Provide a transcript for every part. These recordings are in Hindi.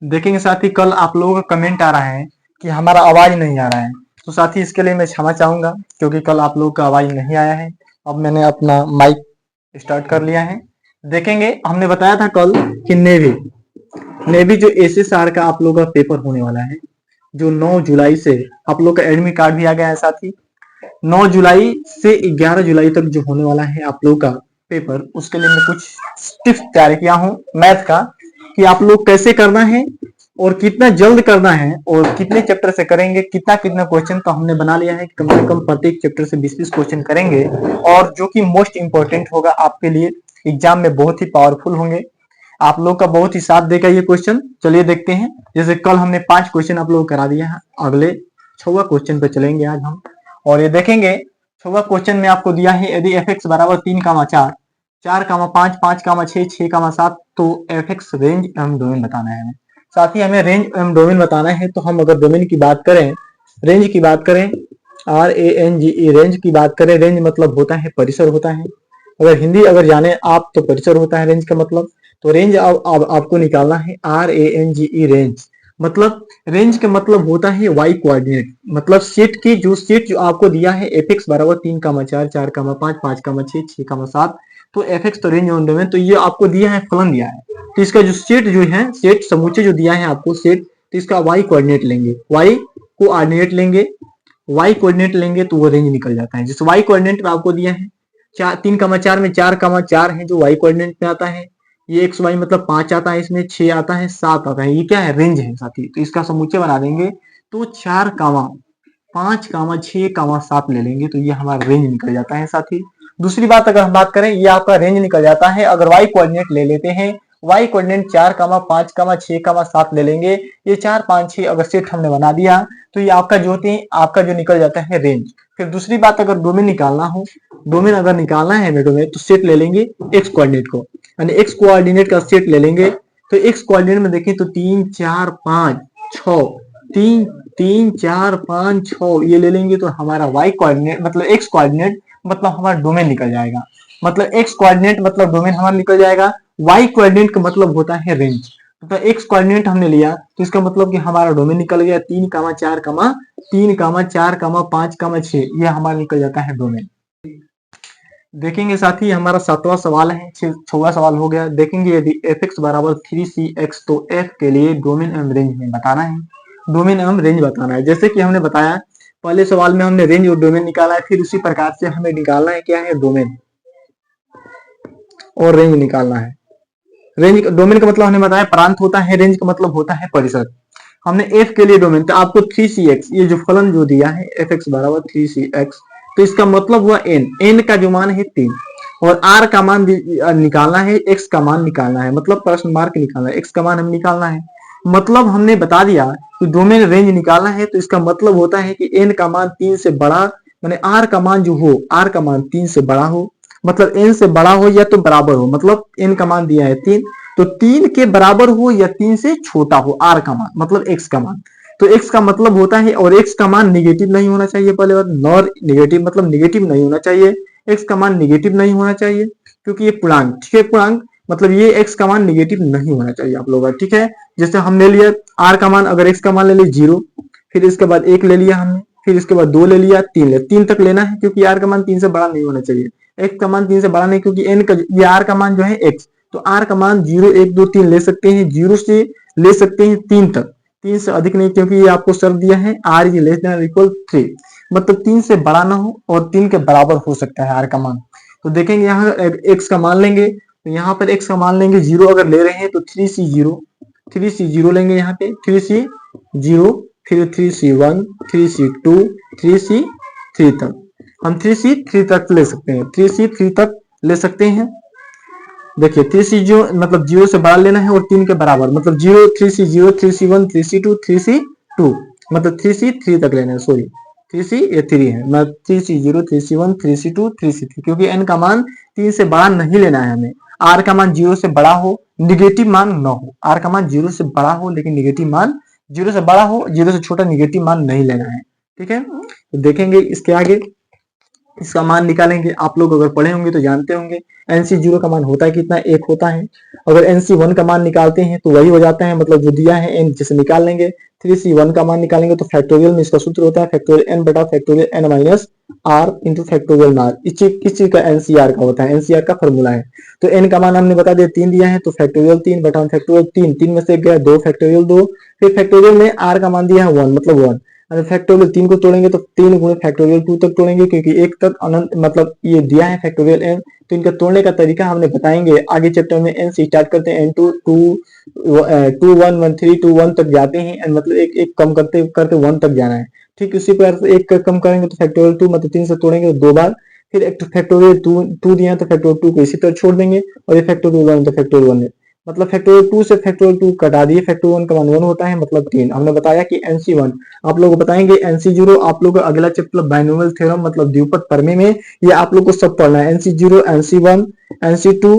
देखेंगे साथी, कल आप लोगों का कमेंट आ रहा है कि हमारा आवाज नहीं आ रहा है। तो साथी इसके लिए मैं क्षमा चाहूंगा, क्योंकि कल आप लोगों का आवाज नहीं आया है। अब मैंने अपना माइक स्टार्ट कर लिया है। देखेंगे, हमने बताया था कल कि नेवी नेवी जो एसएसआर का आप लोगों का पेपर होने वाला है, जो 9 जुलाई से आप लोग का एडमिट कार्ड भी आ गया है साथी। 9 जुलाई से 11 जुलाई तक जो होने वाला है आप लोग का पेपर, उसके लिए मैं कुछ टिप्स तैयार किया हूँ मैथ का, कि आप लोग कैसे करना है और कितना जल्द करना है और कितने चैप्टर से करेंगे, कितना कितना क्वेश्चन। तो हमने बना लिया है कि कम से कम प्रत्येक चैप्टर से 20-20 क्वेश्चन करेंगे, और जो कि मोस्ट इंपॉर्टेंट होगा आपके लिए, एग्जाम में बहुत ही पावरफुल होंगे, आप लोग का बहुत ही साथ देगा ये क्वेश्चन। चलिए देखते हैं। जैसे कल हमने 5 क्वेश्चन आप लोग करा दिया है, अगले 6वां क्वेश्चन पे चलेंगे आज हम, और ये देखेंगे 6वां क्वेश्चन में आपको दिया है, यदि एफ एक्स बराबर 3, 4, 5, 5, 6, 6, 7, तो एफ एक्स रेंज एवं डोमेन बताना है हमें। साथ ही हमें रेंज एवं डोमेन बताना है। तो हम अगर डोमेन की बात करें, रेंज की बात करें, RANGE रेंज की बात करें, रेंज मतलब होता है परिसर होता है। अगर हिंदी अगर जाने आप तो परिसर होता है रेंज का मतलब। तो रेंज अब आपको निकालना है RANGE रेंज। मतलब रेंज का मतलब होता है वाई कोऑर्डिनेट, मतलब सेट जो आपको दिया है एफ एक्स बराबर 3, 4, 4, 5, 5, 6, 6, 7, तो एफ एक्स तो रेंज ऑन डोमेन, तो ये आपको दिया है फलन दिया है। तो इसका जो सेट जो है, सेट समूचे जो दिया है आपको सेट, तो इसका वाई कोऑर्डिनेट लेंगे, वाई कोऑर्डिनेट लेंगे, वाई कोऑर्डिनेट लेंगे तो वो रेंज निकल जाता है। जिस वाई कोऑर्डिनेट में आपको दिया है 3, 4 में 4, 4 है जो वाई कोऑर्डिनेट में आता है, ये एक्स वाई मतलब 5 आता है, इसमें 6 आता है, 7 आता है, ये क्या है, रेंज है साथी। तो इसका समुच्चय बना देंगे, तो 4, 5, 6, 7 ले लेंगे, तो ये हमारा रेंज निकल जाता है साथी। दूसरी बात अगर हम बात करें, ये आपका रेंज निकल जाता है अगर वाई कोऑर्डिनेट ले लेते हैं। वाई कोऑर्डिनेट 4, 5, 6, 7 ले लेंगे, ये 4, 5, 6 अगर सेट हमने बना दिया, तो ये आपका जो निकल जाता है रेंज। फिर दूसरी बात, अगर डोमेन निकालना हो, डोमेन अगर निकालना है डोमेन, तो सेट ले लेंगे एक्स कोऑर्डिनेट को, यानी एक्स कोऑर्डिनेट का सेट ले लेंगे। तो एक्स कोऑर्डिनेट में देखें तो 3, 4, 5, 6, 3, 3, 4, 5, 6 ये ले लेंगे, तो हमारा वाई कोऑर्डिनेट मतलब एक्स कोऑर्डिनेट मतलब हमारा डोमेन निकल जाएगा। मतलब एक्स कोऑर्डिनेट मतलब डोमेन हमारा निकल जाएगा। वाई कोऑर्डिनेट का मतलब होता है रेंज। तो एक्स कोऑर्डिनेट हमने लिया, तो इसका मतलब कि हमारा डोमेन निकल गया 3, 4, 5, 6 ये हमारा निकल जाता है डोमेन। देखेंगे साथी, हमारा 7वां सवाल है, 6वां सवाल हो गया। देखेंगे यदि एफ एक्स बराबर 3cx, तो एफ के लिए डोमेन एवं रेंज में बताना है, डोमेन एवं रेंज बताना है। जैसे कि हमने बताया पहले सवाल में हमने रेंज और डोमेन निकाला है, फिर उसी प्रकार से हमें निकालना है क्या है, डोमेन और रेंज निकालना है। रेंज डोमेन का मतलब हमने बताया प्रांत होता है, रेंज का मतलब होता है परिसर। हमने एफ के लिए डोमेन, तो आपको 3cx ये जो फलन जो दिया है एफ एक्स बराबर 3cx, तो इसका मतलब हुआ एन का जो मान है 3, और आर का मान निकालना है, एक्स का मान निकालना है, मतलब प्रश्न मार्क निकालना है, एक्स का मान हमें निकालना है। मतलब हमने बता दिया कि डोमेन रेंज निकालना है, तो इसका मतलब होता है कि एन का मान 3 से बड़ा, माने आर का मान जो हो, आर का मान 3 से बड़ा हो, मतलब एन से बड़ा हो या तो बराबर हो, मतलब एन का मान दिया है 3, तो 3 के बराबर हो या 3 से छोटा हो आर का मान, मतलब एक्स का मान। तो एक्स का मतलब होता है, और एक्स का मान निगेटिव नहीं होना चाहिए, पहले बात नॉर निगेटिव मतलब निगेटिव नहीं होना चाहिए, एक्स का मान निगेटिव नहीं होना चाहिए, क्योंकि ये पूर्णांक, ठीक है, पूर्णांक मतलब ये एक्स का मान निगेटिव नहीं होना चाहिए आप लोगों का, ठीक है। जैसे हमने लिया आर का मान, अगर एक्स का मान ले लिया 0, फिर इसके बाद 1 ले लिया हमने, फिर इसके बाद 2 ले लिया, 3 ले, 3 तक लेना है, क्योंकि आर का मान 3 से बड़ा नहीं होना चाहिए, एक्स का मान 3 से बड़ा नहीं, क्योंकि एन का ये आर का मान जो है एक्स, तो आर का मान 0, 1, 2, 3 ले सकते हैं, 0 से ले सकते हैं 3 तक, 3 से अधिक नहीं, क्योंकि ये आपको शर्त दिया है r is less than equal 3, मतलब 3 से बड़ा ना हो और 3 के बराबर हो सकता है आर का मान। तो देखेंगे यहाँ एक्स का मान लेंगे, तो यहाँ पर एक्स का मान लेंगे 0 अगर ले रहे हैं, तो 3c0 लेंगे, यहाँ पे 3c0, फिर 3c1, 3c2, 3c3 तक, हम 3c3 तक ले सकते हैं, 3c3 तक ले सकते हैं। देखिए 3c0 मतलब 0 से बड़ा लेना है और 3 के बराबर, मतलब 0, 3c0, 3c1, 3c2, 3c2, मतलब 3c3 तक लेना है, सॉरी 3c ये 3 है, मतलब 3c0, 3c1, 3c2, 3c3, क्योंकि n का मान 3 से बड़ा नहीं लेना है हमें, r का मान 0 से बड़ा हो, निगेटिव मान न हो, r का मान 0 से बड़ा हो लेकिन निगेटिव मान 0 से बड़ा हो, 0 से छोटा निगेटिव मान नहीं लेना है, ठीक है। तो देखेंगे इसके आगे, इसका मान निकालेंगे। आप लोग अगर पढ़े होंगे तो जानते होंगे NC0 का मान होता है कितना, 1 होता है। अगर NC1 का मान निकालते हैं तो वही हो जाता है, मतलब जो दिया है n जैसे निकाल लेंगे। 3C1 का मान निकालेंगे तो फैक्टोरियल में इसका सूत्र होता है फैक्टोरियल n बटा factorial n minus r into factorial r. किस चीज का, NCR का होता है, NCR का फॉर्मूला है। तो n का मान हमने बता दिया 3 दिया है, तो फैक्टोरियल 3 बटा फैक्टोरियल 3, 3 में से गया 2 फैक्टोरियल 2, फिर फैक्टोरियल में r का मान दिया है 1 मतलब 1। अगर फैक्टोरियल 3 को तोड़ेंगे तो 3 गुणे फैक्टोरियल 2 तक तोड़ेंगे, क्योंकि 1 तक अनंत मतलब ये दिया है फैक्टोरियल n। तो इनका तोड़ने का तरीका हमने बताएंगे आगे चैप्टर में। n से स्टार्ट करते हैं, n2 2 2 1 1 3 2 1 तक जाते हैं, n मतलब एक एक कम करते करते 1 तक जाना है। ठीक उसी प्रकार से एक कम करेंगे तो फैक्टोरियल 2 मतलब 3 से तोड़ेंगे तो 2 बार, फिर एक फैक्टोरियल 2 दिया तो फैक्टोरियल 2 को इसी तरह छोड़ देंगे, और ये फैक्टोरियल 1 तो फैक्टोरियल 1 है, मतलब फैक्टोरियल 2 से फैक्टोरियल 2 कटा दिए, फैक्टोरियल 1 का मान 1 होता है मतलब 3। हमने बताया कि NC1 आप लोग बताएंगे, NC0 आप लोग अगला चैप्टर बाइनोमियल थ्योरम मतलब द्विपद प्रमेय में ये आप लोग को सब पढ़ना है। NC0 NC1 NC2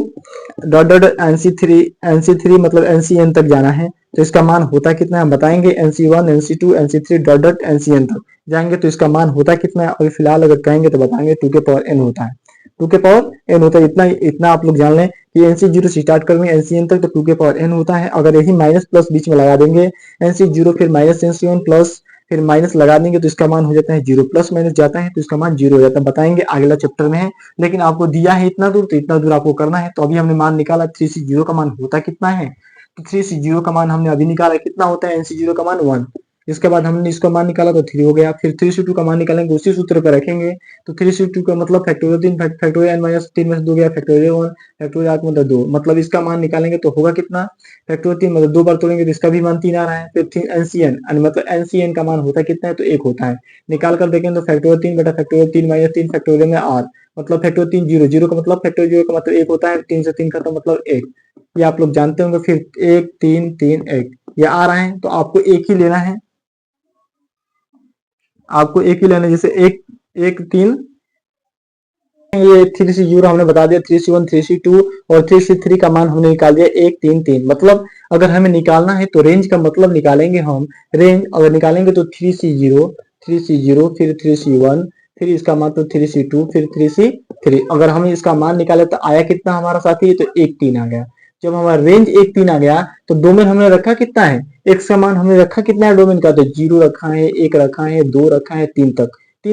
dot dot NC3 मतलब NCN तक जाना है। तो इसका मान होता कितना है हम बताएंगे, NC1 NC2 NC3 dot dot NCN तक जाएंगे तो इसका मान होता कितना है। अभी फिलहाल अगर कहेंगे तो बताएंगे 2 के पावर n होता है, 2 के पावर n होता है। इतना इतना आप लोग जान लें कि NC0 से स्टार्ट करेंगे NCN तक तो 2 के पावर n होता है। अगर यही माइनस प्लस बीच में लगा देंगे NC0 फिर माइनस NC1 प्लस फिर माइनस लगा देंगे तो इसका मान हो जाता है 0, प्लस माइनस जाता है तो इसका मान 0 हो जाता है। बताएंगे अगला चैप्टर में है, लेकिन आपको दिया है इतना दूर तो इतना दूर आपको करना है। तो अभी हमने मान निकाला 3C0 का मान होता कितना है, तो 3C0 का मान हमने अभी निकाला कितना होता है, NC0 का मान 1। इसके बाद हमने इसका मान निकाला तो 3 हो गया, फिर 3C2 का मान निकालेंगे उसी सूत्र पर रखेंगे तो 3C2 का मतलब फैक्टोरियल 3 फैक्टोरियल n माइनस 3 में से 2 गया फैक्टोरियल 1 फैक्टोरियल 8 मतलब 2, मतलब इसका मान निकालेंगे तो होगा कितना, फैक्टोरियल 3 मतलब 2 बार तोड़ेंगे तो इसका भी मान 3 आ रहा है। फिर NCN मतलब NCN का मान होता है कितना है, तो 1 होता है। निकाल कर देखें तो फैक्टोरियल 3 बटा फैक्टोरियल 3 माइनस 3 फैक्टोरियल में r मतलब फैक्टोरियल 3 0 0 का मतलब फैक्टोरियल 0 का मतलब 1 होता है, 3 से 3 का तो मतलब 1, ये आप लोग जानते होंगे। फिर 1 3 3 1 ये आ रहा है, तो आपको एक ही लेना है, आपको एक ही लेना है। जैसे 1 1 3 ये 3C0 हमने बता दिया, 3C1 3C2 और 3C3 का मान हमने निकाल दिया 1 3 3। मतलब अगर हमें निकालना है तो रेंज का मतलब निकालेंगे हम, रेंज अगर निकालेंगे तो 3C0 फिर 3C1 फिर इसका मान तो 3C2 फिर 3C3। अगर हम इसका मान निकाले तो आया कितना हमारा साथी, तो 1 3 आ गया। जब हमारा रेंज 1 3 आ गया तो डोमेन हमने रखा कितना है, x का मान हमने रखा कितना है डोमेन का, तो 0 रखा है, 1 रखा है, 2 रखा है, 3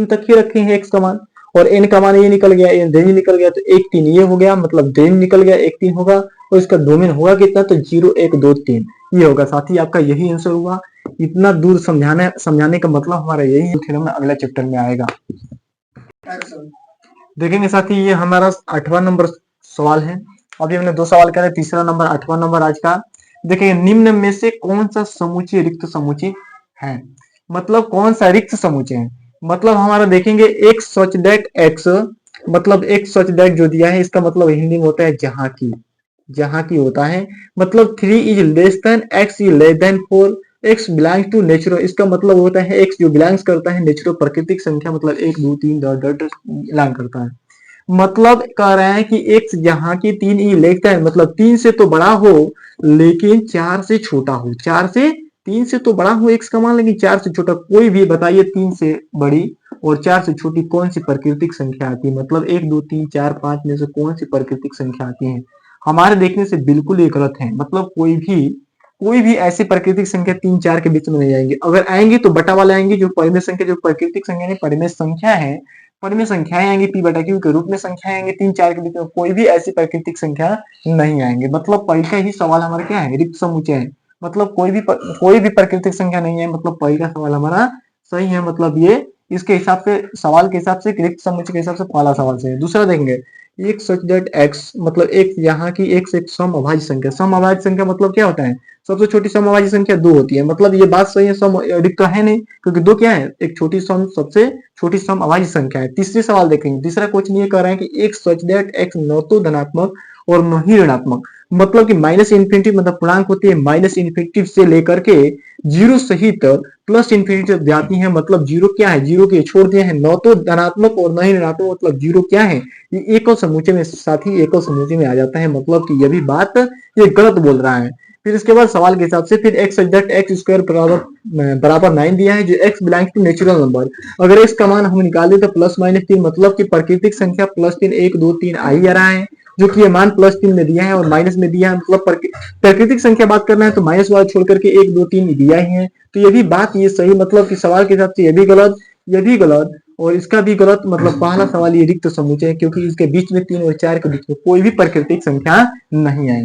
तक ही रखे हैं x का मान। और n का मान ये निकल गया, रेंज निकल गया तो 1 3 ये हो गया, मतलब रेंज निकल गया 1 3 होगा, और इसका डोमेन होगा कितना, तो 0 1 2 3 ये होगा। साथी आपका यही आंसर हुआ। इतना दूर समझाने का मतलब हमारा यही थ्योरम अगला चैप्टर में आएगा। देखेंगे साथी ये हमारा 8वां नंबर सवाल है। अभी हमने 2 सवाल करे, तीसरा नंबर 8वां नंबर आज का। देखिए निम्न में से कौन सा समुच्चय रिक्त समुच्चय है, मतलब कौन सा रिक्त समुच्चय है। मतलब हमारा देखेंगे एक सच दैट x, मतलब एक सच दैट जो दिया है इसका मतलब हिंदी में होता है जहां की होता है। मतलब 3 is less than x is less than 4, x belongs to natural, इसका मतलब होता है x जो बिलोंग्स करता है नेचुरल प्राकृतिक संख्या, मतलब 1 2 3 डॉट डॉट बिलोंग करता है। मतलब कह रहे हैं कि x जहां की 3 ई लेस देन मतलब 3 से तो बड़ा हो लेकिन 4 से छोटा हो, 4 से 3 से तो बड़ा हो x का मान, लेकिन 4 से छोटा। कोई भी बताइए 3 से बड़ी और 4 से छोटी कौन सी प्राकृतिक संख्या आती है, मतलब 1 2 3 4 5 में से कौन सी प्राकृतिक संख्या आती है। हमारे देखने से बिल्कुल ये गलत है, मतलब कोई भी ऐसी प्राकृतिक संख्या 3 4 के बीच में नहीं आएंगे। अगर आएंगे तो बटा वाले आएंगे, जो परिमेय संख्या जो प्राकृतिक संख्या नहीं परिमेय संख्या है, परिमेय संख्याएं आएंगी पी बटा क्यू के रूप में, संख्या आएंगे 3 4 के बीच में कोई भी ऐसी प्राकृतिक संख्या नहीं आएंगे। मतलब पहला ही सवाल हमारा क्या है, रिक्त समुच्चय है, मतलब कोई भी प्राकृतिक संख्या नहीं है, मतलब पहला सवाल हमारा सही है। मतलब ये इसके हिसाब से सवाल के हिसाब से रिक्त समुच्चय के हिसाब से पहला सवाल सही है। दूसरा देखेंगे एक सच दैट x, मतलब एक यहाँ की x एक सम अभाज्य संख्या, सम अभाज्य संख्या मतलब क्या होता है, सबसे छोटी सम अभाज्य संख्या 2 होती है। मतलब ये बात सही है, सम रिक्त है नहीं, क्योंकि 2 क्या है, एक छोटी सम सबसे छोटी सम अभाज्य संख्या है। तीसरे सवाल देखेंगे, तीसरा क्वेश्चन ये कह रहे हैं कि एक सच दैट x न तो धनात्मक और न ही ऋणात्मक, मतलब कि माइनस इन्फिनिटी मतलब पूर्णांक होती है माइनस इन्फिनिटी से लेकर के 0 सहित प्लस इन्फिनिटी तक जाती है। मतलब 0 क्या है, 0 के छोड़ दिया है, न तो धनात्मक और न ही ऋणात्मक, मतलब 0 क्या है, ये एकल समुच्चय में साथ ही एकल समुच्चय में आ जाता है। मतलब कि ये भी बात ये गलत बोल रहा है। फिर इसके बाद सवाल के हिसाब से फिर एक्स एग्जैक्ट एक्स स्क्वायर बराबर 9 दिया है, जो x belongs to natural number. अगर एक्स का मान हम निकाले तो +-3 मतलब कि प्राकृतिक संख्या +3 1 2 3 आ ही रहा है, जो कि ये मान +3 में दिया है और माइनस में दिया है, मतलब प्राकृतिक संख्या बात करना है तो माइनस वाला छोड़ करके 1 2 3 दिया ही है। तो ये भी बात ये सही, मतलब कि सवाल के हिसाब से ये भी गलत, ये भी गलत और इसका भी गलत। मतलब पहला सवाल ये रिक्त समूचे है, क्योंकि इसके बीच में 3 और 4 के बीच में कोई भी प्राकृतिक संख्या नहीं आएगी।